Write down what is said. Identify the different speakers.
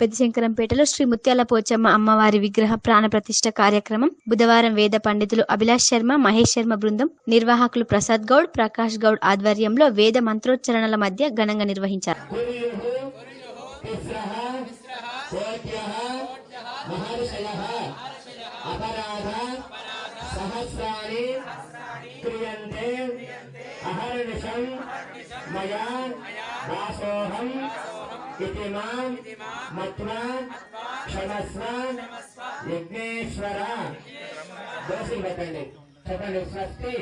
Speaker 1: పెద్దిశంకరంపేటలో శ్రీ ముత్యాల పోచమ్మ అమ్మవారి విగ్రహ ప్రాణ ప్రతిష్ఠ కార్యక్రమం బుధవారం వేద పండితులు అభిలాష్ శర్మ, మహేష్ శర్మ బృందం, నిర్వాహకులు ప్రసాద్ గౌడ్, ప్రకాష్ గౌడ్ ఆధ్వర్యంలో వేద మంత్రోచ్చరణల మధ్య ఘనంగా నిర్వహించారు.
Speaker 2: చెప్పండి స్వస్తి